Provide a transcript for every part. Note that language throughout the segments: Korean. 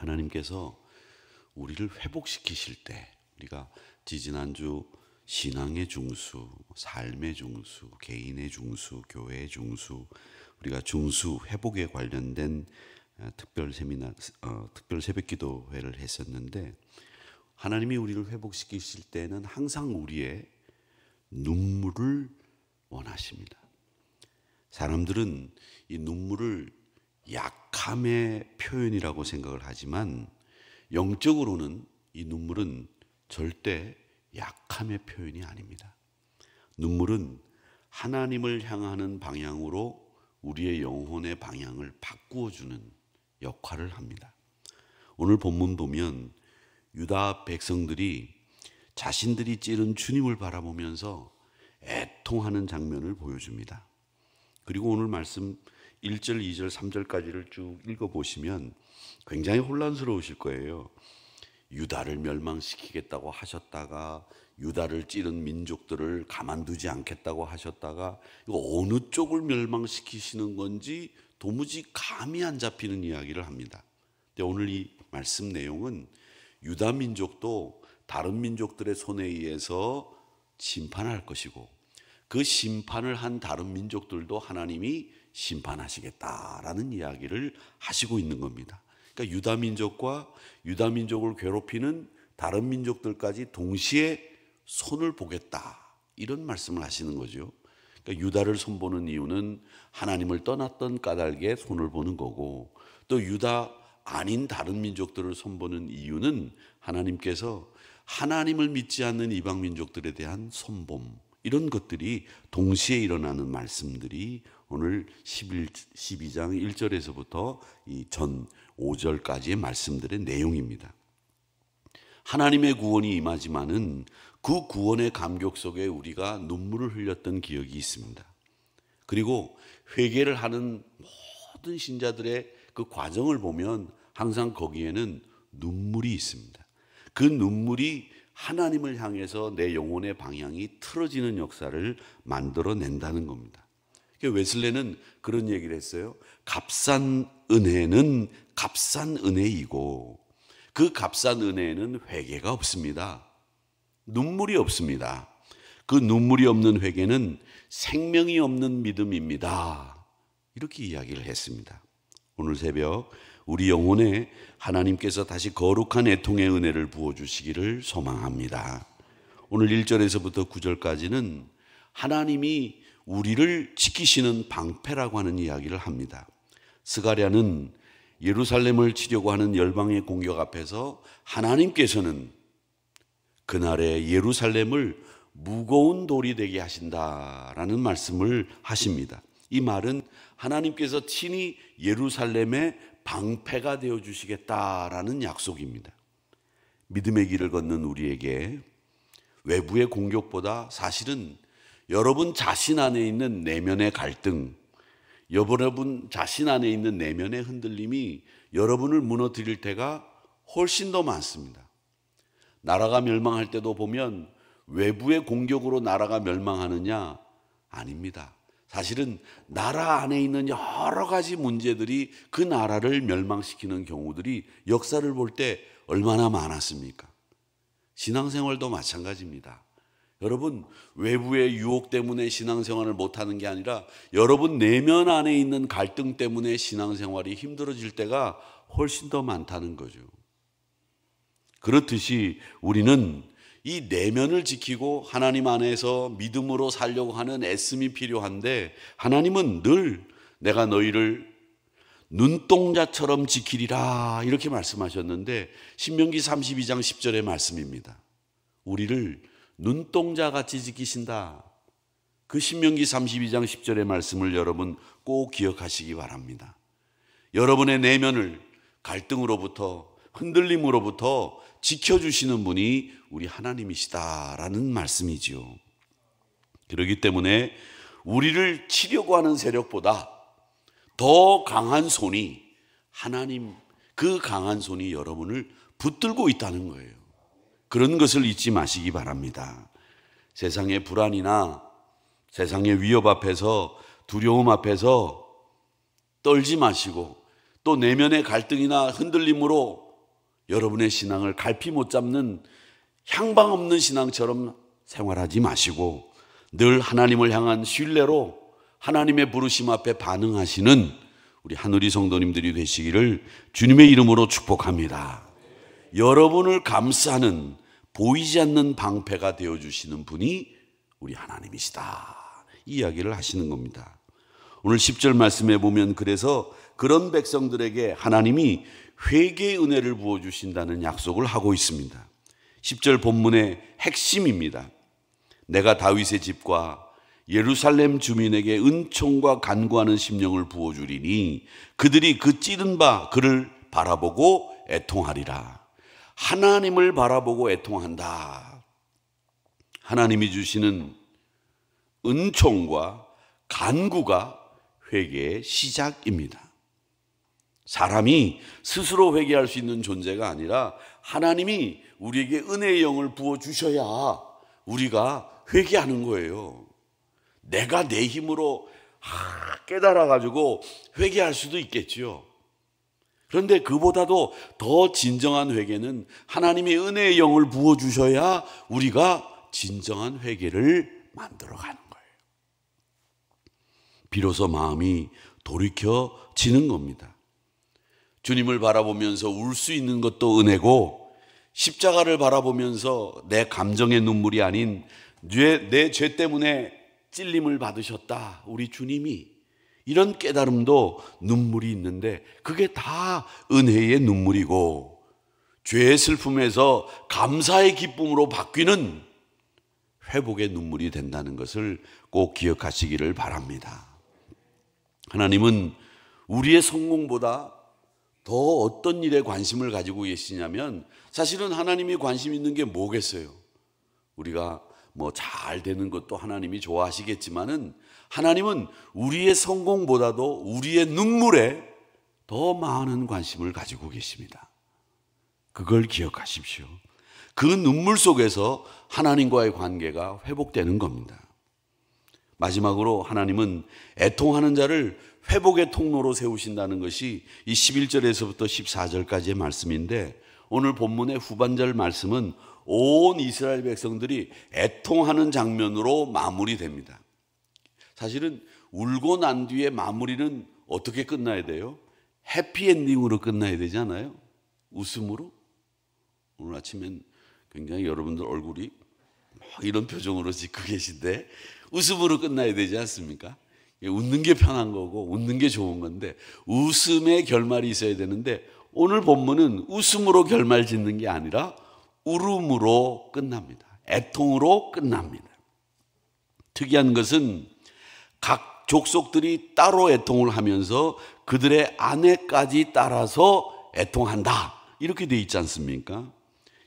하나님께서 우리를 회복시키실 때, 우리가 지지난주 신앙의 중수, 삶의 중수, 개인의 중수, 교회의 중수, 우리가 중수 회복에 관련된 특별 세미나, 특별 새벽기도회를 했었는데, 하나님이 우리를 회복시키실 때는 항상 우리의 눈물을 원하십니다. 사람들은 이 눈물을 약함의 표현이라고 생각을 하지만 영적으로는 이 눈물은 절대 약함의 표현이 아닙니다. 눈물은 하나님을 향하는 방향으로 우리의 영혼의 방향을 바꾸어 주는 역할을 합니다. 오늘 본문 보면 유다 백성들이 자신들이 찌른 주님을 바라보면서 애통하는 장면을 보여줍니다. 그리고 오늘 말씀 1절, 2절, 3절까지를 쭉 읽어보시면 굉장히 혼란스러우실 거예요. 유다를 멸망시키겠다고 하셨다가 유다를 찌른 민족들을 가만두지 않겠다고 하셨다가 이거 어느 쪽을 멸망시키시는 건지 도무지 감이 안 잡히는 이야기를 합니다. 근데 오늘 이 말씀 내용은 유다 민족도 다른 민족들의 손에 의해서 심판할 것이고 그 심판을 한 다른 민족들도 하나님이 심판하시겠다라는 이야기를 하시고 있는 겁니다. 그러니까 유다 민족과 유다 민족을 괴롭히는 다른 민족들까지 동시에 손을 보겠다, 이런 말씀을 하시는 거죠. 그러니까 유다를 손보는 이유는 하나님을 떠났던 까닭에 손을 보는 거고, 또 유다 아닌 다른 민족들을 손보는 이유는 하나님께서 하나님을 믿지 않는 이방 민족들에 대한 손봄, 이런 것들이 동시에 일어나는 말씀들이 오늘 12장 1절에서부터 이 전 5절까지의 말씀들의 내용입니다. 하나님의 구원이 임하지만은 그 구원의 감격 속에 우리가 눈물을 흘렸던 기억이 있습니다. 그리고 회개를 하는 모든 신자들의 그 과정을 보면 항상 거기에는 눈물이 있습니다. 그 눈물이 하나님을 향해서 내 영혼의 방향이 틀어지는 역사를 만들어낸다는 겁니다. 웨슬레는 그런 얘기를 했어요. 값싼 은혜는 값싼 은혜이고 그 값싼 은혜에는 회개가 없습니다. 눈물이 없습니다. 그 눈물이 없는 회개는 생명이 없는 믿음입니다. 이렇게 이야기를 했습니다. 오늘 새벽 우리 영혼에 하나님께서 다시 거룩한 애통의 은혜를 부어주시기를 소망합니다. 오늘 1절에서부터 9절까지는 하나님이 우리를 지키시는 방패라고 하는 이야기를 합니다. 스가랴는 예루살렘을 치려고 하는 열방의 공격 앞에서 하나님께서는 그날에 예루살렘을 무거운 돌이 되게 하신다라는 말씀을 하십니다. 이 말은 하나님께서 친히 예루살렘의 방패가 되어주시겠다라는 약속입니다. 믿음의 길을 걷는 우리에게 외부의 공격보다 사실은 여러분 자신 안에 있는 내면의 갈등, 여러분 자신 안에 있는 내면의 흔들림이 여러분을 무너뜨릴 때가 훨씬 더 많습니다. 나라가 멸망할 때도 보면 외부의 공격으로 나라가 멸망하느냐? 아닙니다. 사실은 나라 안에 있는 여러 가지 문제들이 그 나라를 멸망시키는 경우들이 역사를 볼 때 얼마나 많았습니까? 신앙생활도 마찬가지입니다. 여러분, 외부의 유혹 때문에 신앙생활을 못하는 게 아니라 여러분 내면 안에 있는 갈등 때문에 신앙생활이 힘들어질 때가 훨씬 더 많다는 거죠. 그렇듯이 우리는 이 내면을 지키고 하나님 안에서 믿음으로 살려고 하는 애씀이 필요한데, 하나님은 늘 내가 너희를 눈동자처럼 지키리라 이렇게 말씀하셨는데, 신명기 32장 10절의 말씀입니다. 우리를 눈동자같이 지키신다. 그 신명기 32장 10절의 말씀을 여러분 꼭 기억하시기 바랍니다. 여러분의 내면을 갈등으로부터, 흔들림으로부터 지켜주시는 분이 우리 하나님이시다라는 말씀이지요. 그렇기 때문에 우리를 치려고 하는 세력보다 더 강한 손이, 하나님, 그 강한 손이 여러분을 붙들고 있다는 거예요. 그런 것을 잊지 마시기 바랍니다. 세상의 불안이나 세상의 위협 앞에서, 두려움 앞에서 떨지 마시고, 또 내면의 갈등이나 흔들림으로 여러분의 신앙을 갈피 못 잡는 향방 없는 신앙처럼 생활하지 마시고 늘 하나님을 향한 신뢰로 하나님의 부르심 앞에 반응하시는 우리 하누리 성도님들이 되시기를 주님의 이름으로 축복합니다. 여러분을 감싸는 보이지 않는 방패가 되어주시는 분이 우리 하나님이시다, 이 이야기를 하시는 겁니다. 오늘 10절 말씀에 보면 그래서 그런 백성들에게 하나님이 회개의 은혜를 부어주신다는 약속을 하고 있습니다. 10절 본문의 핵심입니다. 내가 다윗의 집과 예루살렘 주민에게 은총과 간구하는 심령을 부어주리니 그들이 그 찌른 바 그를 바라보고 애통하리라. 하나님을 바라보고 애통한다. 하나님이 주시는 은총과 간구가 회개의 시작입니다. 사람이 스스로 회개할 수 있는 존재가 아니라 하나님이 우리에게 은혜의 영을 부어주셔야 우리가 회개하는 거예요. 내가 내 힘으로 깨달아가지고 회개할 수도 있겠죠. 그런데 그보다도 더 진정한 회개는 하나님이 은혜의 영을 부어주셔야 우리가 진정한 회개를 만들어가는 거예요. 비로소 마음이 돌이켜지는 겁니다. 주님을 바라보면서 울 수 있는 것도 은혜고, 십자가를 바라보면서 내 감정의 눈물이 아닌 내 죄 때문에 찔림을 받으셨다, 우리 주님이, 이런 깨달음도 눈물이 있는데 그게 다 은혜의 눈물이고 죄의 슬픔에서 감사의 기쁨으로 바뀌는 회복의 눈물이 된다는 것을 꼭 기억하시기를 바랍니다. 하나님은 우리의 성공보다 더 어떤 일에 관심을 가지고 계시냐면, 사실은 하나님이 관심 있는 게 뭐겠어요? 우리가 잘 되는 것도 하나님이 좋아하시겠지만은 하나님은 우리의 성공보다도 우리의 눈물에 더 많은 관심을 가지고 계십니다. 그걸 기억하십시오. 그 눈물 속에서 하나님과의 관계가 회복되는 겁니다. 마지막으로 하나님은 애통하는 자를 회복의 통로로 세우신다는 것이 이 11절에서부터 14절까지의 말씀인데, 오늘 본문의 후반절 말씀은 온 이스라엘 백성들이 애통하는 장면으로 마무리됩니다. 사실은 울고 난 뒤에 마무리는 어떻게 끝나야 돼요? 해피엔딩으로 끝나야 되잖아요. 웃음으로. 오늘 아침엔 굉장히 여러분들 얼굴이 이런 표정으로 짓고 계신데 웃음으로 끝나야 되지 않습니까? 웃는 게 편한 거고 웃는 게 좋은 건데 웃음의 결말이 있어야 되는데, 오늘 본문은 웃음으로 결말 짓는 게 아니라 울음으로 끝납니다. 애통으로 끝납니다. 특이한 것은 각 족속들이 따로 애통을 하면서 그들의 아내까지 따라서 애통한다, 이렇게 돼 있지 않습니까?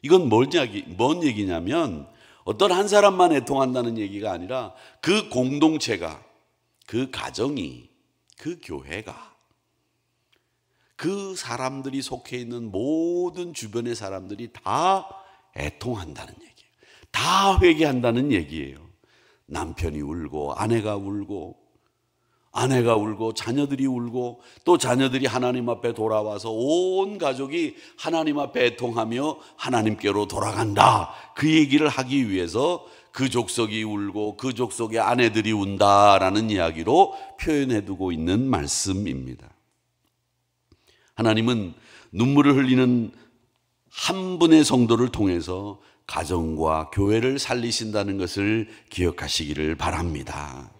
이건 뭔 얘기냐면, 어떤 한 사람만 애통한다는 얘기가 아니라 그 공동체가, 그 가정이, 그 교회가, 그 사람들이 속해 있는 모든 주변의 사람들이 다 애통한다는 얘기예요. 다 회개한다는 얘기예요. 남편이 울고 아내가 울고 자녀들이 울고, 또 자녀들이 하나님 앞에 돌아와서 온 가족이 하나님 앞에 애통하며 하나님께로 돌아간다, 그 얘기를 하기 위해서 그 족속이 울고 그 족속의 아내들이 운다라는 이야기로 표현해두고 있는 말씀입니다. 하나님은 눈물을 흘리는 한 분의 성도를 통해서 가정과 교회를 살리신다는 것을 기억하시기를 바랍니다.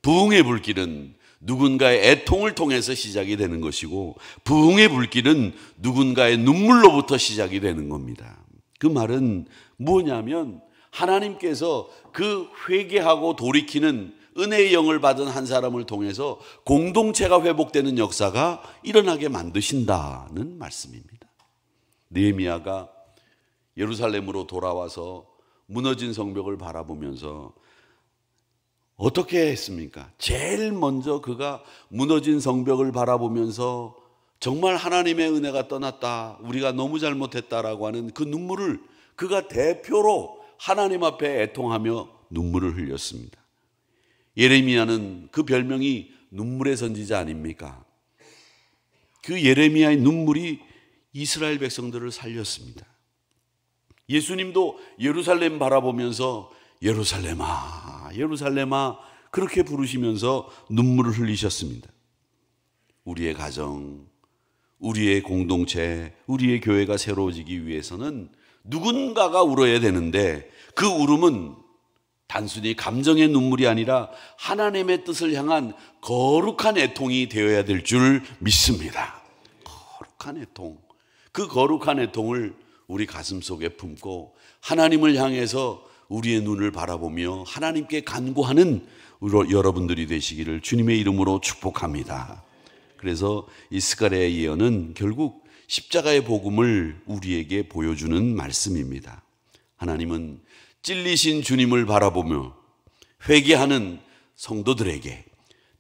부흥의 불길은 누군가의 애통을 통해서 시작이 되는 것이고, 부흥의 불길은 누군가의 눈물로부터 시작이 되는 겁니다. 그 말은 뭐냐면, 하나님께서 그 회개하고 돌이키는 은혜의 영을 받은 한 사람을 통해서 공동체가 회복되는 역사가 일어나게 만드신다는 말씀입니다. 느헤미야가 예루살렘으로 돌아와서 무너진 성벽을 바라보면서 어떻게 했습니까? 제일 먼저 그가 무너진 성벽을 바라보면서 정말 하나님의 은혜가 떠났다, 우리가 너무 잘못했다라고 하는 그 눈물을 그가 대표로 하나님 앞에 애통하며 눈물을 흘렸습니다. 예레미야는 그 별명이 눈물의 선지자 아닙니까? 그 예레미야의 눈물이 이스라엘 백성들을 살렸습니다. 예수님도 예루살렘 바라보면서 예루살렘아, 예루살렘아 그렇게 부르시면서 눈물을 흘리셨습니다. 우리의 가정, 우리의 공동체, 우리의 교회가 새로워지기 위해서는 누군가가 울어야 되는데 그 울음은 단순히 감정의 눈물이 아니라 하나님의 뜻을 향한 거룩한 애통이 되어야 될 줄 믿습니다. 거룩한 애통. 그 거룩한 애통을 우리 가슴 속에 품고 하나님을 향해서 우리의 눈을 바라보며 하나님께 간구하는 여러분들이 되시기를 주님의 이름으로 축복합니다. 그래서 이 스가랴의 예언은 결국 십자가의 복음을 우리에게 보여주는 말씀입니다. 하나님은 찔리신 주님을 바라보며 회개하는 성도들에게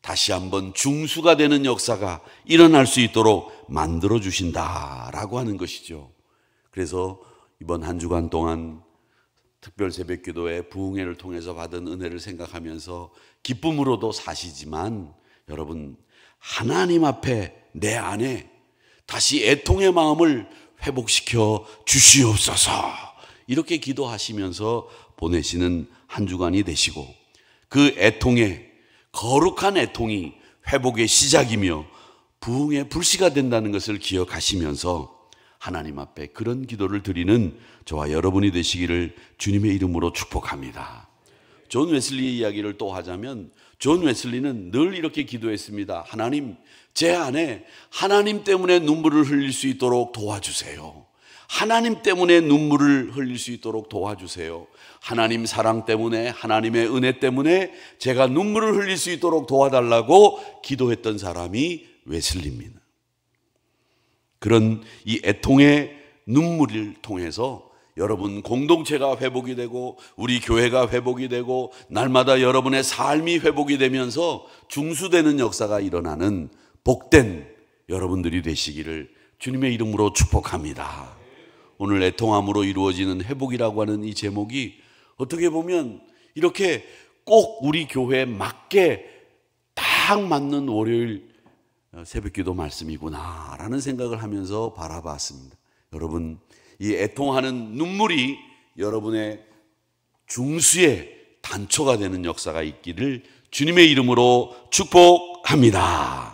다시 한번 중수가 되는 역사가 일어날 수 있도록 만들어 주신다라고 하는 것이죠. 그래서 이번 한 주간 동안 특별 새벽 기도에 부흥회를 통해서 받은 은혜를 생각하면서 기쁨으로도 사시지만 여러분, 하나님 앞에 내 안에 다시 애통의 마음을 회복시켜 주시옵소서, 이렇게 기도하시면서 보내시는 한 주간이 되시고 그 애통의 거룩한 애통이 회복의 시작이며 부흥의 불씨가 된다는 것을 기억하시면서 하나님 앞에 그런 기도를 드리는 저와 여러분이 되시기를 주님의 이름으로 축복합니다. 존 웨슬리의 이야기를 또 하자면 존 웨슬리는 늘 이렇게 기도했습니다. 하나님, 제 안에 하나님 때문에 눈물을 흘릴 수 있도록 도와주세요. 하나님 때문에 눈물을 흘릴 수 있도록 도와주세요. 하나님 사랑 때문에, 하나님의 은혜 때문에 제가 눈물을 흘릴 수 있도록 도와달라고 기도했던 사람이 웨슬리입니다. 그런 이 애통의 눈물을 통해서 여러분 공동체가 회복이 되고 우리 교회가 회복이 되고 날마다 여러분의 삶이 회복이 되면서 중수되는 역사가 일어나는 복된 여러분들이 되시기를 주님의 이름으로 축복합니다. 오늘 애통함으로 이루어지는 회복이라고 하는 이 제목이 어떻게 보면 이렇게 꼭 우리 교회에 맞게 딱 맞는 월요일 새벽기도 말씀이구나라는 생각을 하면서 바라봤습니다. 여러분, 이 애통하는 눈물이 여러분의 중수의 단초가 되는 역사가 있기를 주님의 이름으로 축복합니다.